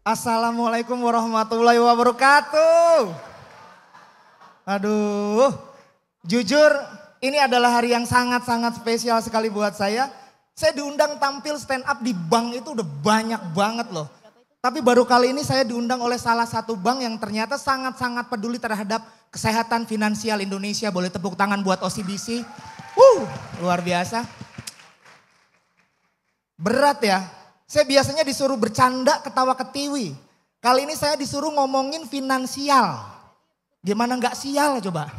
Assalamualaikum warahmatullahi wabarakatuh. Aduh, jujur ini adalah hari yang sangat-sangat spesial sekali buat saya. Saya diundang tampil stand up di bank itu udah banyak banget loh. Tapi baru kali ini saya diundang oleh salah satu bank yang ternyata sangat-sangat peduli terhadap kesehatan finansial Indonesia. Boleh tepuk tangan buat OCBC. Luar biasa. Berat ya. Saya biasanya disuruh bercanda, ketawa ketiwi. Kali ini saya disuruh ngomongin finansial. Gimana nggak sial coba?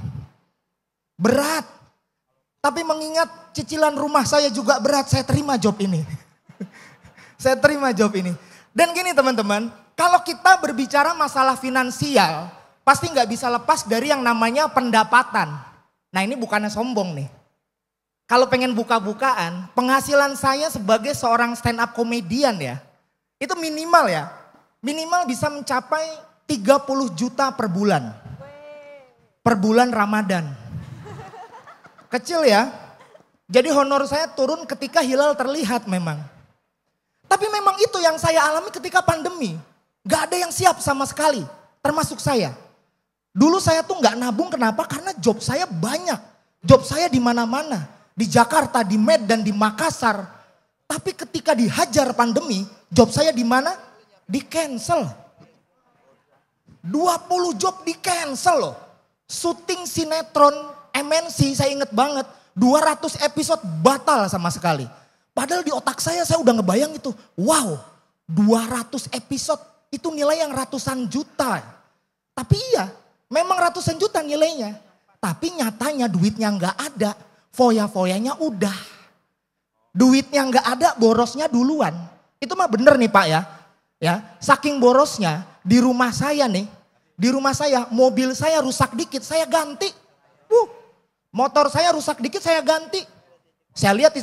Berat. Tapi mengingat cicilan rumah saya juga berat, saya terima job ini. Saya terima job ini. Dan gini teman-teman, kalau kita berbicara masalah finansial, pasti nggak bisa lepas dari yang namanya pendapatan. Nah ini bukannya sombong nih. Kalau pengen buka-bukaan, penghasilan saya sebagai seorang stand up komedian ya, itu minimal ya. Minimal bisa mencapai 30 juta per bulan. Per bulan Ramadan. Kecil ya. Jadi honor saya turun ketika hilal terlihat memang. Tapi memang itu yang saya alami ketika pandemi. Gak ada yang siap sama sekali, termasuk saya. Dulu saya tuh gak nabung, kenapa? Karena job saya banyak. Job saya di mana-mana. Di Jakarta, di Medan, di Makassar. Tapi ketika dihajar pandemi, job saya di mana? Di cancel. 20 job di cancel loh. Syuting sinetron MNC saya inget banget. 200 episode batal sama sekali. Padahal di otak saya udah ngebayang itu. Wow, 200 episode itu nilai yang ratusan juta. Tapi iya, memang ratusan juta nilainya. Tapi nyatanya duitnya nggak ada. Foya-foyanya udah. Duitnya nggak ada, borosnya duluan. Itu mah bener nih Pak ya. Saking borosnya di rumah saya nih. Di rumah saya mobil saya rusak dikit saya ganti. Motor saya rusak dikit saya ganti. Saya lihat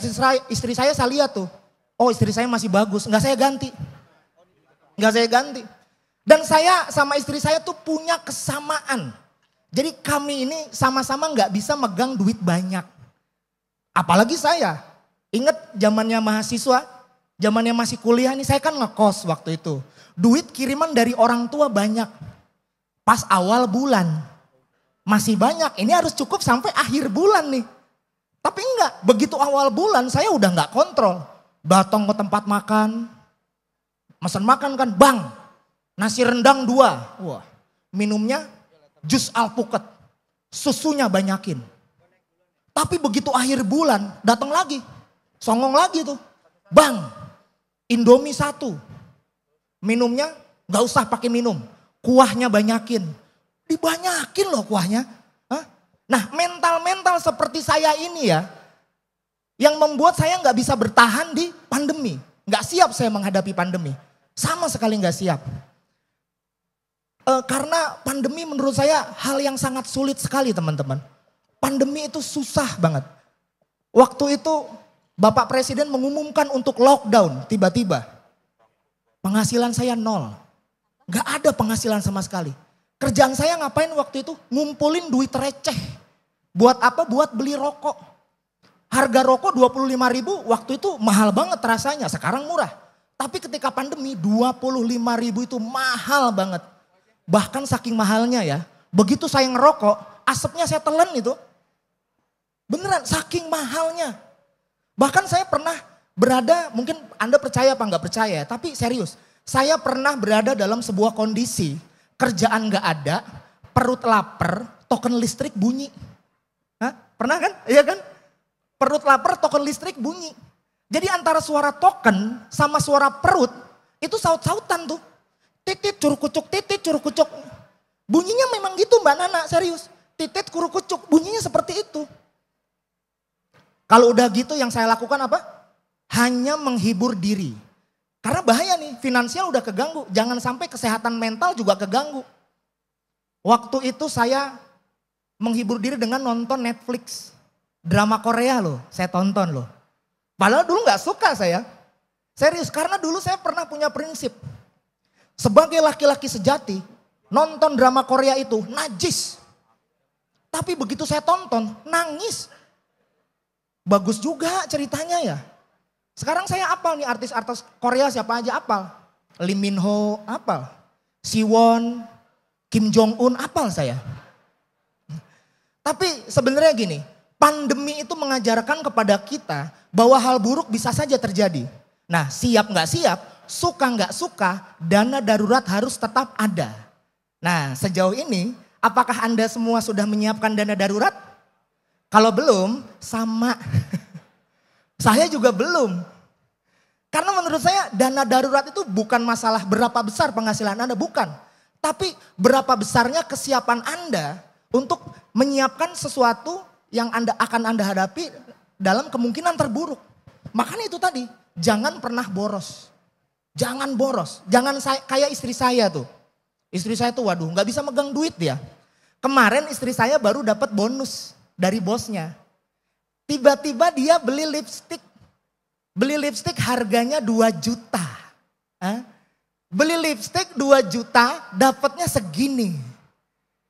istri saya lihat tuh. Oh istri saya masih bagus, nggak saya ganti. Nggak saya ganti. Dan saya sama istri saya tuh punya kesamaan. Jadi kami ini sama-sama nggak bisa megang duit banyak. Apalagi saya, ingat zamannya mahasiswa, zamannya masih kuliah nih saya kan ngekos waktu itu. Duit kiriman dari orang tua banyak. Pas awal bulan masih banyak, ini harus cukup sampai akhir bulan nih. Tapi enggak, begitu awal bulan saya udah enggak kontrol. Datang ke tempat makan, mesen makan kan, bang nasi rendang 2. Wah, minumnya jus alpukat, susunya banyakin. Tapi begitu akhir bulan datang lagi, songong lagi tuh. Bang, Indomie 1. Minumnya gak usah pakai minum, kuahnya banyakin. Dibanyakin loh kuahnya. Nah mental-mental seperti saya ini ya, yang membuat saya gak bisa bertahan di pandemi. Gak siap saya menghadapi pandemi, sama sekali gak siap. Karena pandemi menurut saya hal yang sangat sulit sekali teman-teman. Pandemi itu susah banget. Waktu itu Bapak Presiden mengumumkan untuk lockdown tiba-tiba. Penghasilan saya 0. Gak ada penghasilan sama sekali. Kerjaan saya ngapain waktu itu? Ngumpulin duit receh. Buat apa? Buat beli rokok. Harga rokok 25.000 waktu itu mahal banget rasanya. Sekarang murah. Tapi ketika pandemi 25.000 itu mahal banget. Bahkan saking mahalnya ya. Begitu saya ngerokok, asapnya saya telan itu. Beneran saking mahalnya. Bahkan saya pernah berada, mungkin Anda percaya apa nggak percaya, tapi serius. Saya pernah berada dalam sebuah kondisi, kerjaan nggak ada, perut lapar, token listrik bunyi. Pernah kan? Iya kan? Perut lapar, token listrik bunyi. Jadi antara suara token sama suara perut, itu saut-sautan tuh. Titit curuk kucuk, titit curuk kucuk. Bunyinya memang gitu Mbak Nana, serius. Titit kuruk kucuk, bunyinya seperti itu. Kalau udah gitu yang saya lakukan apa? Hanya menghibur diri. Karena bahaya nih, finansial udah keganggu. Jangan sampai kesehatan mental juga keganggu. Waktu itu saya menghibur diri dengan nonton Netflix. Drama Korea loh, saya tonton loh. Padahal dulu gak suka saya. Serius, karena dulu saya pernah punya prinsip. Sebagai laki-laki sejati, nonton drama Korea itu najis. Tapi begitu saya tonton, nangis. Bagus juga ceritanya ya. Sekarang saya apal nih artis-artis Korea siapa aja apal. Lee Min Ho, apal. Siwon, Kim Jong Un, apal saya. Tapi sebenarnya gini, pandemi itu mengajarkan kepada kita bahwa hal buruk bisa saja terjadi. Nah, siap nggak siap, suka nggak suka, dana darurat harus tetap ada. Nah, sejauh ini, apakah Anda semua sudah menyiapkan dana darurat? Kalau belum, sama. Saya juga belum. Karena menurut saya dana darurat itu bukan masalah berapa besar penghasilan Anda, bukan. Tapi berapa besarnya kesiapan Anda untuk menyiapkan sesuatu yang akan Anda hadapi dalam kemungkinan terburuk. Makanya itu tadi, jangan pernah boros. Jangan boros, jangan kayak istri saya tuh. Istri saya tuh waduh gak bisa megang duit dia. Kemarin istri saya baru dapat bonus dari bosnya. Tiba-tiba dia beli lipstik. Beli lipstik harganya 2 juta. Beli lipstik 2 juta dapatnya segini.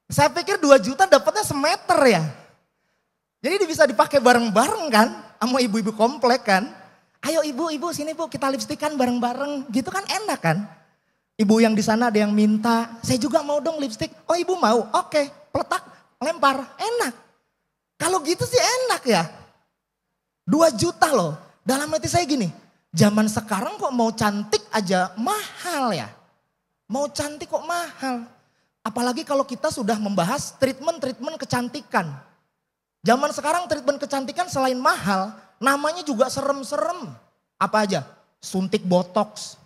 Saya pikir 2 juta dapatnya semeter ya. Jadi bisa dipakai bareng-bareng kan sama ibu-ibu komplek kan. Ayo ibu sini bu kita lipstikan bareng-bareng gitu kan enak kan. Ibu yang di sana ada yang minta, saya juga mau dong lipstik. Oh ibu mau, oke, peletak, lempar, enak. Kalau gitu sih enak ya. 2 juta loh, dalam hati saya gini, zaman sekarang kok mau cantik aja mahal ya. Mau cantik kok mahal. Apalagi kalau kita sudah membahas treatment kecantikan. Zaman sekarang treatment kecantikan selain mahal, namanya juga serem-serem. Apa aja? Suntik botox,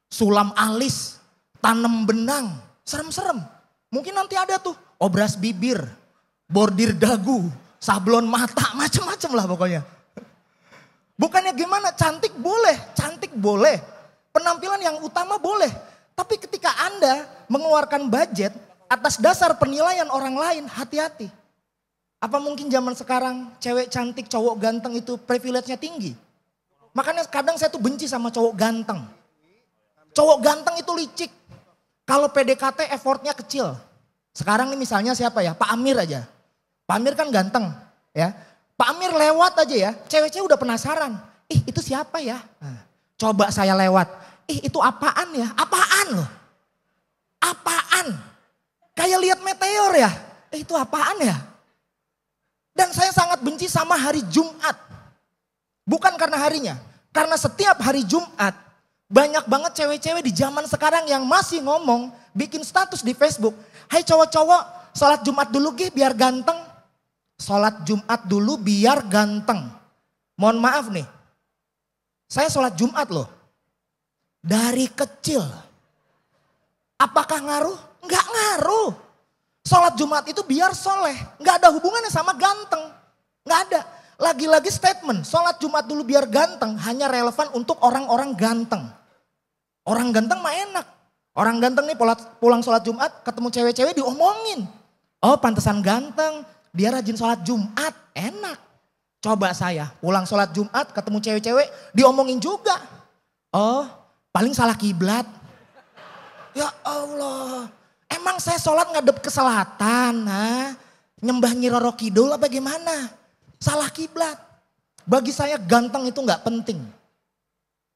sulam alis, tanam benang. Serem-serem. Mungkin nanti ada tuh obras bibir, bordir dagu, sablon mata, macem-macem lah pokoknya. Bukannya gimana, cantik boleh. Penampilan yang utama boleh. Tapi ketika Anda mengeluarkan budget atas dasar penilaian orang lain, hati-hati. Apa mungkin zaman sekarang cewek cantik, cowok ganteng itu privilege-nya tinggi? Makanya kadang saya tuh benci sama cowok ganteng. Cowok ganteng itu licik. Kalau PDKT effortnya kecil. Sekarang nih misalnya siapa ya? Pak Amir aja. Pak Amir kan ganteng ya. Pak Amir lewat aja ya, cewek-cewek udah penasaran. Ih itu siapa ya? Nah, coba saya lewat. Ih itu apaan ya? Apaan loh? Apaan? Kayak lihat meteor ya? Itu apaan ya? Dan saya sangat benci sama hari Jumat. Bukan karena harinya. Karena setiap hari Jumat banyak banget cewek-cewek di zaman sekarang yang masih ngomong, bikin status di Facebook. Hai cowok-cowok, sholat Jumat dulu gih biar ganteng. Sholat Jumat dulu biar ganteng. Mohon maaf nih. Saya sholat Jumat loh. Dari kecil. Apakah ngaruh? Enggak ngaruh. Sholat Jumat itu biar soleh. Enggak ada hubungannya sama ganteng. Enggak ada. Lagi-lagi statement. Sholat Jumat dulu biar ganteng. Hanya relevan untuk orang-orang ganteng. Orang ganteng mah enak. Orang ganteng nih pulang sholat Jumat ketemu cewek-cewek diomongin. Oh pantesan ganteng. Dia rajin sholat Jumat, enak. Coba saya pulang sholat Jumat ketemu cewek-cewek diomongin juga. Oh paling salah kiblat. Ya Allah, emang saya sholat ngadep ke selatan, nyembah Nyi Roro Kidul apa gimana? Salah kiblat. Bagi saya ganteng itu gak penting.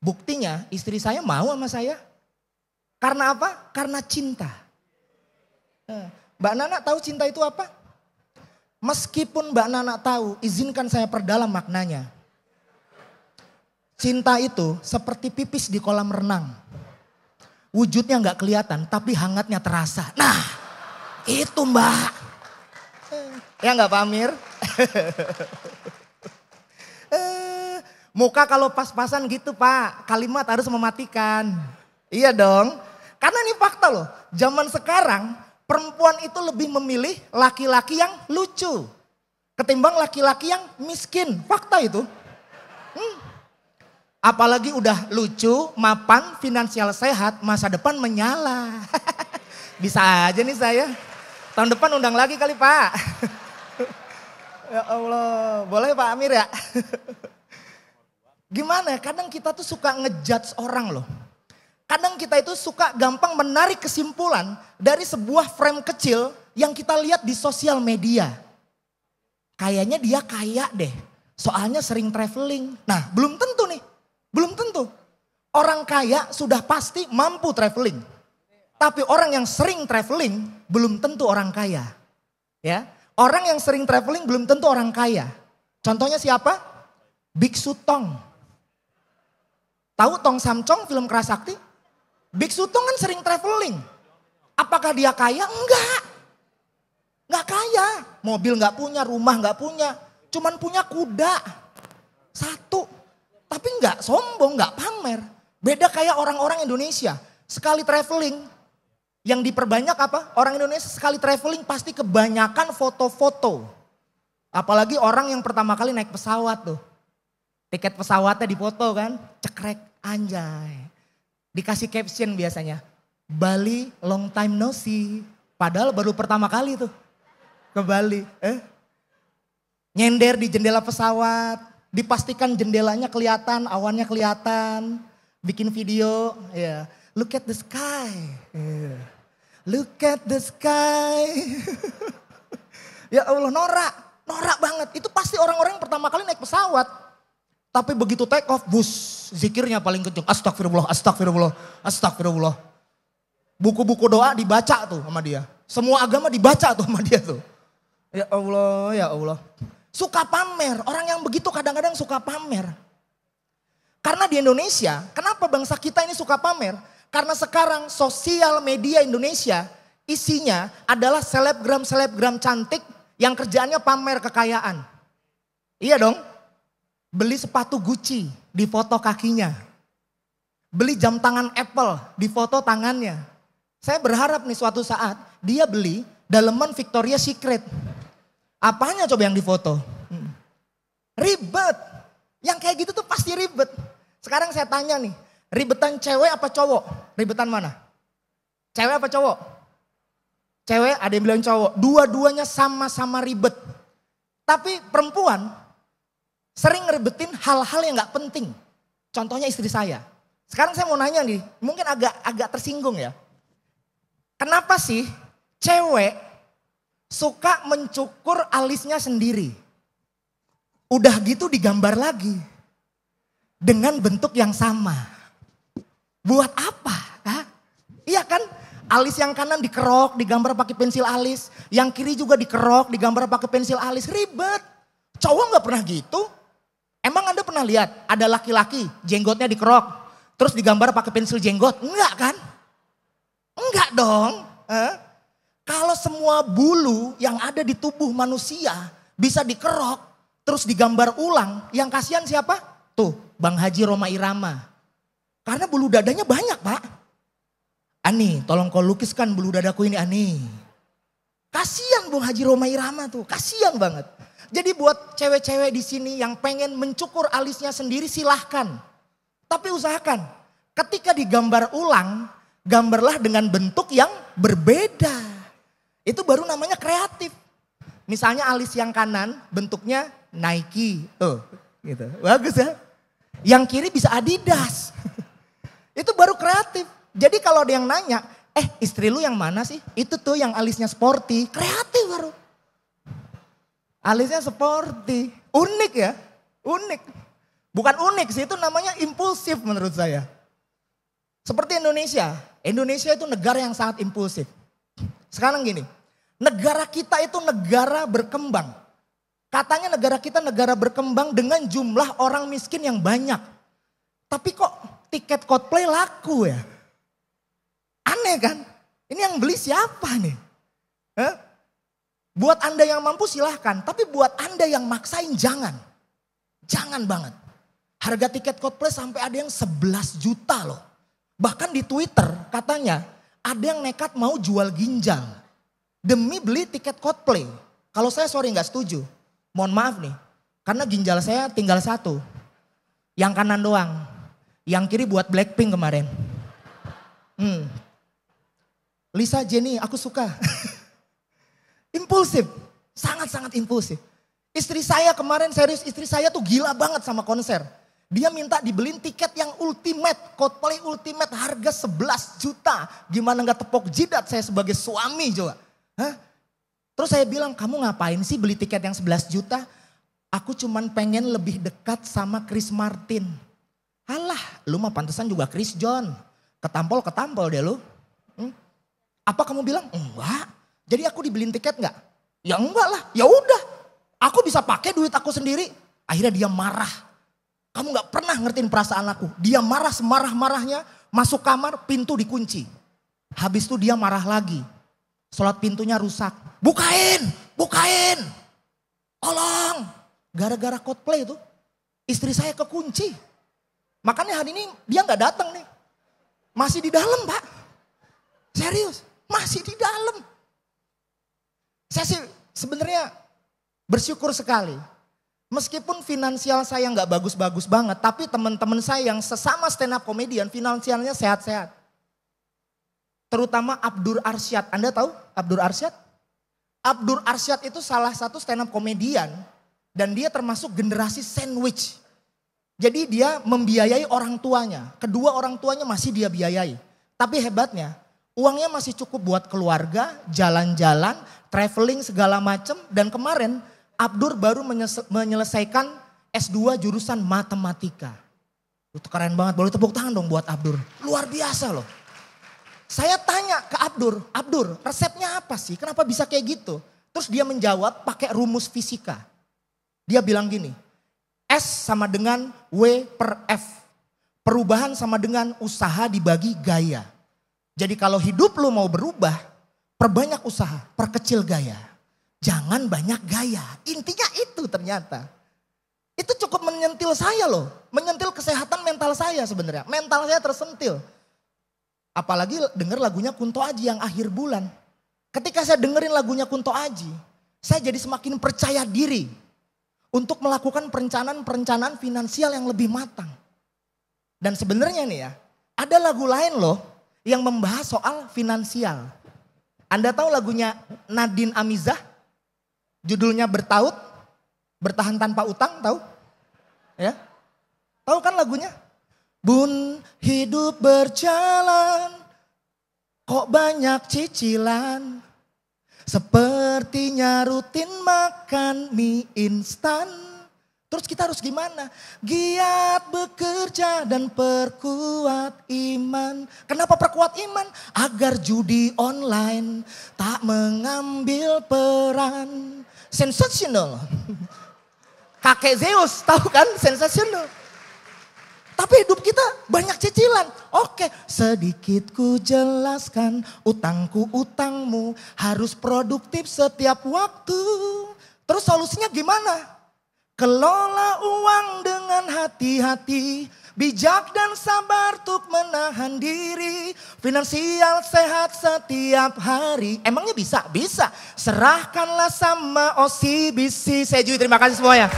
Buktinya istri saya mau sama saya. Karena apa? Karena cinta. Mbak Nana tahu cinta itu apa? Meskipun Mbak Nana tahu, izinkan saya perdalam maknanya. Cinta itu seperti pipis di kolam renang. Wujudnya gak kelihatan, tapi hangatnya terasa. Nah, itu Mbak. Ya gak Pak Amir? Muka kalau pas-pasan gitu Pak, kalimat harus mematikan. Iya dong. Karena ini fakta loh, zaman sekarang perempuan itu lebih memilih laki-laki yang lucu. Ketimbang laki-laki yang miskin. Fakta itu. Apalagi udah lucu, mapan, finansial sehat, masa depan menyala. Bisa aja nih saya. Tahun depan undang lagi kali Pak. Ya Allah, boleh Pak Amir ya? Gimana? Kadang kita tuh suka ngejudge orang loh. Kadang kita itu suka gampang menarik kesimpulan dari sebuah frame kecil yang kita lihat di sosial media. Kayaknya dia kaya deh, soalnya sering traveling. Nah belum tentu nih, belum tentu. Orang kaya sudah pasti mampu traveling. Tapi orang yang sering traveling belum tentu orang kaya. Ya, orang yang sering traveling belum tentu orang kaya. Contohnya siapa? Biksu Tong. Tahu Tong Samcong film Kerasakti? Biksu Tong kan sering traveling. Apakah dia kaya? Enggak. Enggak kaya. Mobil enggak punya, rumah enggak punya. Cuman punya kuda. Satu. Tapi enggak sombong, enggak pamer. Beda kayak orang-orang Indonesia. Sekali traveling, yang diperbanyak apa? Orang Indonesia sekali traveling pasti kebanyakan foto-foto. Apalagi orang yang pertama kali naik pesawat tuh. Tiket pesawatnya dipoto kan, cekrek, anjay. Dikasih caption biasanya, Bali long time no see. Padahal baru pertama kali tuh ke Bali. Nyender di jendela pesawat, dipastikan jendelanya kelihatan, awannya kelihatan. Bikin video, ya. Look at the sky. Look at the sky. Ya Allah, norak banget. Itu pasti orang-orang yang pertama kali naik pesawat. Tapi begitu take off, bus, zikirnya paling kenceng. Astagfirullah, astagfirullah, astagfirullah. Buku-buku doa dibaca tuh sama dia. Semua agama dibaca tuh sama dia tuh. Ya Allah, ya Allah. Suka pamer, orang yang begitu kadang-kadang suka pamer. Karena di Indonesia, kenapa bangsa kita ini suka pamer? Karena sekarang sosial media Indonesia isinya adalah selebgram-selebgram cantik yang kerjaannya pamer kekayaan. Iya dong. Beli sepatu Gucci, di foto kakinya. Beli jam tangan Apple, di foto tangannya. Saya berharap nih suatu saat dia beli daleman Victoria's Secret. Apanya coba yang difoto? Ribet. Yang kayak gitu tuh pasti ribet. Sekarang saya tanya nih, ribetan cewek apa cowok? Ribetan mana? Cewek apa cowok? Cewek, ada yang bilang cowok. Dua-duanya sama-sama ribet. Tapi perempuan sering ngerebetin hal-hal yang gak penting. Contohnya istri saya. Sekarang saya mau nanya nih, mungkin agak tersinggung ya. Kenapa sih cewek suka mencukur alisnya sendiri? Udah gitu digambar lagi. Dengan bentuk yang sama. Buat apa? Hah? Iya kan? Alis yang kanan dikerok, digambar pakai pensil alis. Yang kiri juga dikerok, digambar pakai pensil alis. Ribet. Cowok gak pernah gitu. Emang Anda pernah lihat ada laki-laki jenggotnya dikerok, terus digambar pakai pensil jenggot? Enggak kan? Enggak dong. Kalau semua bulu yang ada di tubuh manusia bisa dikerok, terus digambar ulang, yang kasihan siapa? Tuh, Bang Haji Rhoma Irama. Karena bulu dadanya banyak, Pak. Ani, tolong kau lukiskan bulu dadaku ini, Ani. Kasihan Bang Haji Rhoma Irama tuh, kasihan banget. Jadi buat cewek-cewek di sini yang pengen mencukur alisnya sendiri silahkan. Tapi usahakan ketika digambar ulang, gambarlah dengan bentuk yang berbeda. Itu baru namanya kreatif. Misalnya alis yang kanan bentuknya Nike. Tuh, gitu. Bagus ya. Yang kiri bisa Adidas. Itu baru kreatif. Jadi kalau ada yang nanya, istri lu yang mana sih? Itu tuh yang alisnya sporty. Kreatif baru. Alisnya sporty. Unik ya. Unik. Bukan unik sih, itu namanya impulsif menurut saya. Seperti Indonesia. Indonesia itu negara yang sangat impulsif. Sekarang gini. Negara kita itu negara berkembang. Katanya negara kita negara berkembang dengan jumlah orang miskin yang banyak. Tapi kok tiket Coldplay laku ya? Aneh kan? Ini yang beli siapa nih? Buat Anda yang mampu silahkan, tapi buat Anda yang maksain jangan. Jangan banget. Harga tiket Coldplay sampai ada yang 11 juta loh. Bahkan di Twitter katanya ada yang nekat mau jual ginjal. Demi beli tiket Coldplay. Kalau saya sorry gak setuju. Mohon maaf nih, karena ginjal saya tinggal satu. Yang kanan doang. Yang kiri buat Blackpink kemarin. Lisa Jenny aku suka. Impulsif, sangat-sangat impulsif. Istri saya kemarin serius, istri saya tuh gila banget sama konser. Dia minta dibeliin tiket yang ultimate, Coldplay ultimate harga 11 juta. Gimana gak tepok jidat saya sebagai suami coba. Terus saya bilang, kamu ngapain sih beli tiket yang 11 juta? Aku cuman pengen lebih dekat sama Chris Martin. Alah, lu mah pantesan juga Chris John. Ketampol deh lu. Apa kamu bilang? Enggak. Jadi aku dibeliin tiket enggak? Ya enggak lah, ya udah. Aku bisa pakai duit aku sendiri. Akhirnya dia marah. Kamu gak pernah ngertiin perasaan aku. Dia marah semarah-marahnya, masuk kamar, pintu dikunci. Habis itu dia marah lagi. Slot pintunya rusak. Bukain. Tolong. Gara-gara Coldplay itu, istri saya kekunci. Makanya hari ini dia gak datang nih. Masih di dalam, Pak. Serius, masih di dalam. Saya sih sebenarnya bersyukur sekali. Meskipun finansial saya gak bagus-bagus banget, tapi teman-teman saya yang sesama stand up comedian finansialnya sehat-sehat. Terutama Abdur Arsyad. Anda tahu Abdur Arsyad? Abdur Arsyad itu salah satu stand up comedian dan dia termasuk generasi sandwich. Jadi dia membiayai orang tuanya. Kedua orang tuanya masih dia biayai. Tapi hebatnya uangnya masih cukup buat keluarga, jalan-jalan, traveling segala macam. Dan kemarin Abdur baru menyelesaikan S2 jurusan matematika. Itu keren banget, boleh tepuk tangan dong buat Abdur. Luar biasa loh. Saya tanya ke Abdur resepnya apa sih? Kenapa bisa kayak gitu? Terus dia menjawab pakai rumus fisika. Dia bilang gini, S sama dengan W per F. Perubahan sama dengan usaha dibagi gaya. Jadi kalau hidup lu mau berubah, perbanyak usaha, perkecil gaya. Jangan banyak gaya. Intinya itu ternyata. Itu cukup menyentil saya loh. Menyentil kesehatan mental saya sebenarnya. Mental saya tersentil. Apalagi denger lagunya Kunto Aji yang akhir bulan. Ketika saya dengerin lagunya Kunto Aji, saya jadi semakin percaya diri untuk melakukan perencanaan finansial yang lebih matang. Dan sebenarnya nih ya, ada lagu lain loh yang membahas soal finansial. Anda tahu lagunya Nadine Amizah? Judulnya Bertahan Tanpa Utang, tahu? Ya? Tahu kan lagunya? Bun hidup berjalan, kok banyak cicilan. Sepertinya rutin makan mie instan. Terus kita harus gimana? Giat bekerja dan perkuat iman. Kenapa perkuat iman? Agar judi online tak mengambil peran. Sensational. Kakek Zeus tahu kan? Sensational. Tapi hidup kita banyak cicilan. Oke, sedikit ku jelaskan. Utangku utangmu harus produktif setiap waktu. Terus solusinya gimana? Kelola uang dengan hati-hati. Bijak dan sabar untuk menahan diri. Finansial sehat setiap hari. Emangnya bisa? Bisa. Serahkanlah sama OCBC. Saya juga terima kasih semuanya.